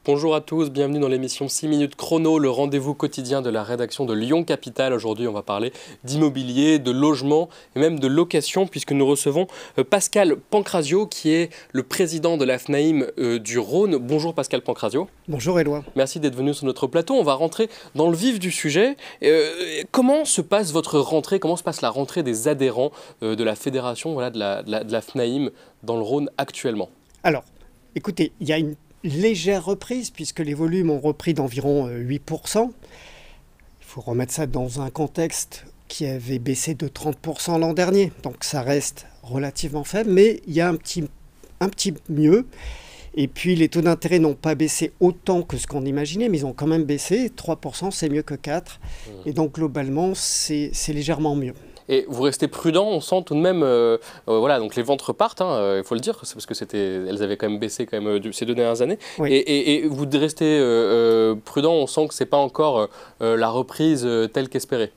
Bonjour à tous, bienvenue dans l'émission 6 minutes chrono, le rendez-vous quotidien de la rédaction de Lyon Capital. Aujourd'hui, on va parler d'immobilier, de logement et même de location puisque nous recevons Pascal Pancrazio qui est le président de la FNAIM du Rhône. Bonjour Pascal Pancrazio. Bonjour Éloi. Merci d'être venu sur notre plateau. On va rentrer dans le vif du sujet. Comment se passe votre rentrée? Comment se passe la rentrée des adhérents de la fédération de la FNAIM dans le Rhône actuellement? Alors, écoutez, il y a une légère reprise puisque les volumes ont repris d'environ 8%. Il faut remettre ça dans un contexte qui avait baissé de 30% l'an dernier. Donc ça reste relativement faible, mais il y a un petit mieux. Et puis les taux d'intérêt n'ont pas baissé autant que ce qu'on imaginait, mais ils ont quand même baissé. 3%, c'est mieux que 4%. Et donc globalement, c'est légèrement mieux. Et vous restez prudent, on sent tout de même, voilà, donc les ventes repartent, il faut le dire, c'est parce que elles avaient quand même baissé ces 2 dernières années. Oui. Et vous restez prudent, on sent que c'est pas encore la reprise telle qu'espérée.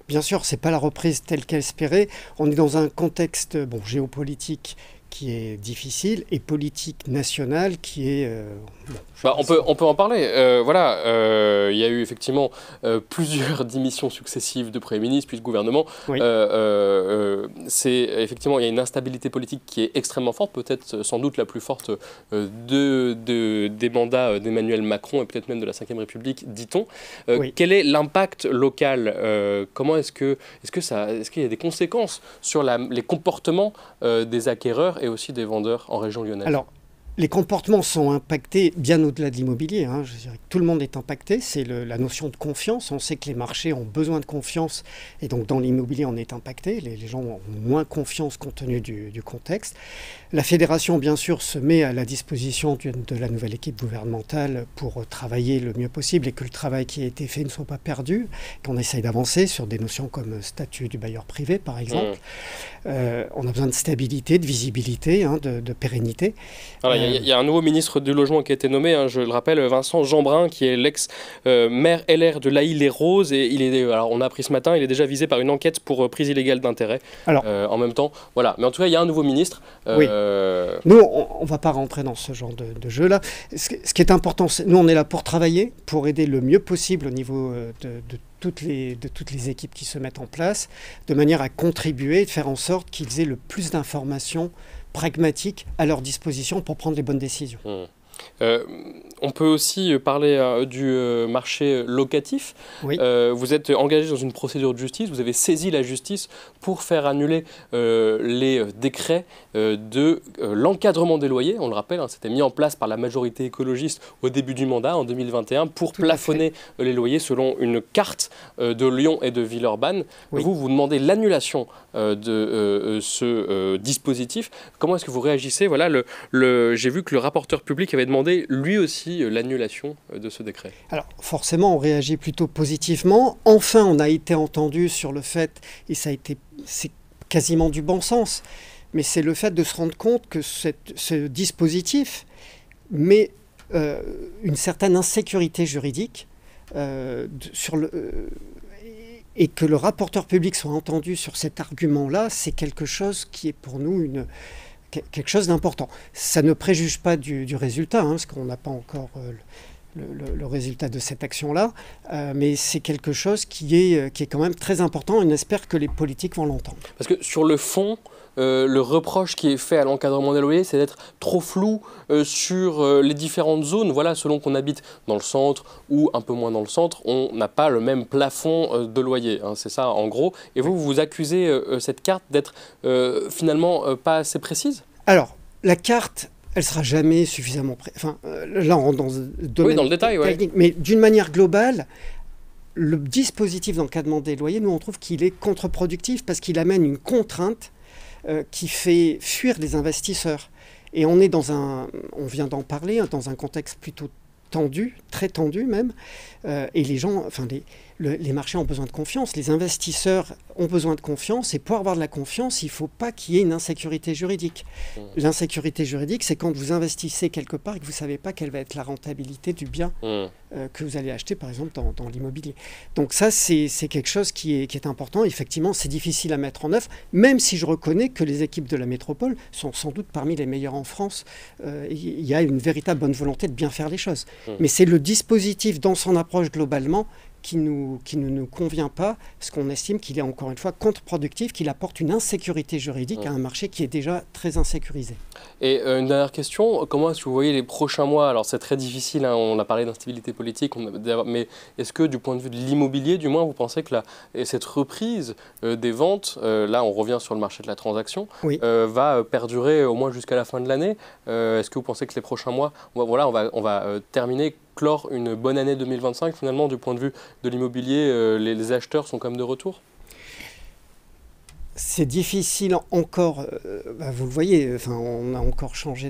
Bien sûr, c'est pas la reprise telle qu'espérée. On est dans un contexte géopolitique qui est difficile et politique nationale qui est... on peut en parler. Il y a eu effectivement plusieurs démissions successives de Premier ministre puis de gouvernement. Oui. Effectivement, il y a une instabilité politique qui est extrêmement forte, peut-être sans doute la plus forte des mandats d'Emmanuel Macron et peut-être même de la Ve République, dit-on. Oui. Quel est l'impact local? Comment est-ce qu'il y a des conséquences sur les comportements des acquéreurs et aussi des vendeurs en région lyonnaise? Alors, les comportements sont impactés bien au-delà de l'immobilier. Je dirais que tout le monde est impacté. C'est la notion de confiance. On sait que les marchés ont besoin de confiance. Et donc, dans l'immobilier, on est impacté. Les gens ont moins confiance compte tenu du contexte. La fédération, bien sûr, se met à la disposition de la nouvelle équipe gouvernementale pour travailler le mieux possible et que le travail qui a été fait ne soit pas perdu. Qu'on essaye d'avancer sur des notions comme statut du bailleur privé, par exemple. On a besoin de stabilité, de visibilité, de pérennité. Alors, il y a un nouveau ministre du Logement qui a été nommé, je le rappelle, Vincent Jeanbrun, qui est l'ex-maire LR de L'Haÿ-les-Roses. Et alors, on a appris ce matin, il est déjà visé par une enquête pour prise illégale d'intérêt. En même temps, voilà. Mais en tout cas, il y a un nouveau ministre. Oui. Nous, on ne va pas rentrer dans ce genre de jeu-là. Ce qui est important, nous, on est là pour travailler, pour aider le mieux possible au niveau de toutes les équipes qui se mettent en place, de manière à contribuer et de faire en sorte qu'ils aient le plus d'informations pragmatiques à leur disposition pour prendre les bonnes décisions. On peut aussi parler du marché locatif. Oui. Vous êtes engagé dans une procédure de justice, vous avez saisi la justice pour faire annuler les décrets de l'encadrement des loyers. On le rappelle, c'était mis en place par la majorité écologiste au début du mandat, en 2021, pour plafonner les loyers selon une carte de Lyon et de Villeurbanne. Oui. Vous demandez l'annulation de ce dispositif. Comment est-ce que vous réagissez? Voilà, j'ai vu que le rapporteur public avait demandé lui aussi l'annulation de ce décret. Alors forcément on réagit plutôt positivement. Enfin on a été entendu sur le fait, et c'est quasiment du bon sens, mais c'est le fait de se rendre compte que ce dispositif met une certaine insécurité juridique et que le rapporteur public soit entendu sur cet argument-là, c'est quelque chose qui est pour nous quelque chose d'important. Ça ne préjuge pas du résultat, parce qu'on n'a pas encore le résultat de cette action-là, mais c'est quelque chose qui est quand même très important, et on espère que les politiques vont l'entendre. Parce que sur le fond, le reproche qui est fait à l'encadrement des loyers, c'est d'être trop flou sur les différentes zones. Voilà, selon qu'on habite dans le centre ou un peu moins dans le centre, on n'a pas le même plafond de loyer. C'est ça en gros. Et vous accusez cette carte d'être finalement pas assez précise? Alors, la carte, elle ne sera jamais suffisamment précise. Enfin, là, on rentre dans le domaine dans le détail, technique. Mais d'une manière globale, le dispositif d'encadrement des loyers, nous, on trouve qu'il est contre-productif parce qu'il amène une contrainte qui fait fuir les investisseurs. Et on est on vient d'en parler, dans un contexte plutôt tendu, très tendu même, et les gens, les marchés ont besoin de confiance, les investisseurs ont besoin de confiance, et pour avoir de la confiance, il ne faut pas qu'il y ait une insécurité juridique. L'insécurité juridique, c'est quand vous investissez quelque part et que vous ne savez pas quelle va être la rentabilité du bien que vous allez acheter, par exemple, dans l'immobilier. Donc ça, c'est quelque chose qui est important. Effectivement, c'est difficile à mettre en œuvre, même si je reconnais que les équipes de la métropole sont sans doute parmi les meilleures en France. Il y a une véritable bonne volonté de bien faire les choses. Mais c'est le dispositif dans son approche globalement qui ne nous convient pas, parce qu'on estime qu'il est encore une fois contre-productif, qu'il apporte une insécurité juridique à un marché qui est déjà très insécurisé. Et une dernière question, comment est-ce que vous voyez les prochains mois? Alors c'est très difficile, hein, on a parlé d'instabilité politique, mais est-ce que du point de vue de l'immobilier, du moins, vous pensez que cette reprise des ventes, là on revient sur le marché de la transaction, va perdurer au moins jusqu'à la fin de l'année? Est-ce que vous pensez que les prochains mois, on va terminer, clore une bonne année 2025 finalement du point de vue de l'immobilier, les acheteurs sont quand même de retour? C'est difficile encore, vous le voyez, on a encore changé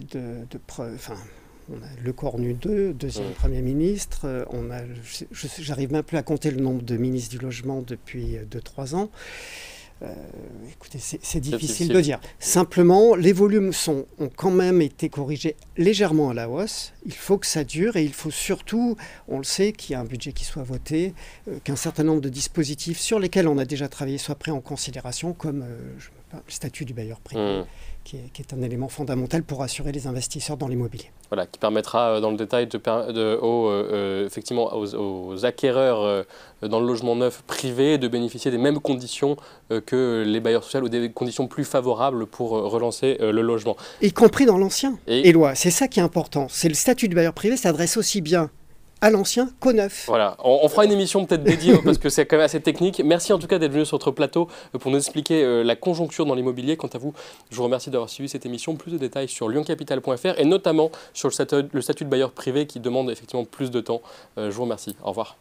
on a Le Cornu 2, deuxième Premier ministre, j'arrive même plus à compter le nombre de ministres du logement depuis 2-3 ans. Écoutez, c'est difficile de dire. Simplement, les volumes ont quand même été corrigés légèrement à la hausse. Il faut que ça dure et il faut surtout, on le sait, qu'il y ait un budget qui soit voté, qu'un certain nombre de dispositifs sur lesquels on a déjà travaillé soient pris en considération, comme le statut du bailleur privé, qui est un élément fondamental pour assurer les investisseurs dans l'immobilier. Voilà, qui permettra dans le détail effectivement aux acquéreurs dans le logement neuf privé de bénéficier des mêmes conditions que les bailleurs sociaux ou des conditions plus favorables pour relancer le logement. Y compris dans l'ancien. Éloi, c'est ça qui est important. C'est le statut du bailleur privé s'adresse aussi bien à l'ancien qu'au neuf. Voilà, on fera une émission peut-être dédiée parce que c'est quand même assez technique. Merci en tout cas d'être venu sur notre plateau pour nous expliquer la conjoncture dans l'immobilier. Quant à vous, je vous remercie d'avoir suivi cette émission. Plus de détails sur lyoncapital.fr et notamment sur le statut de bailleur privé qui demande effectivement plus de temps. Je vous remercie. Au revoir.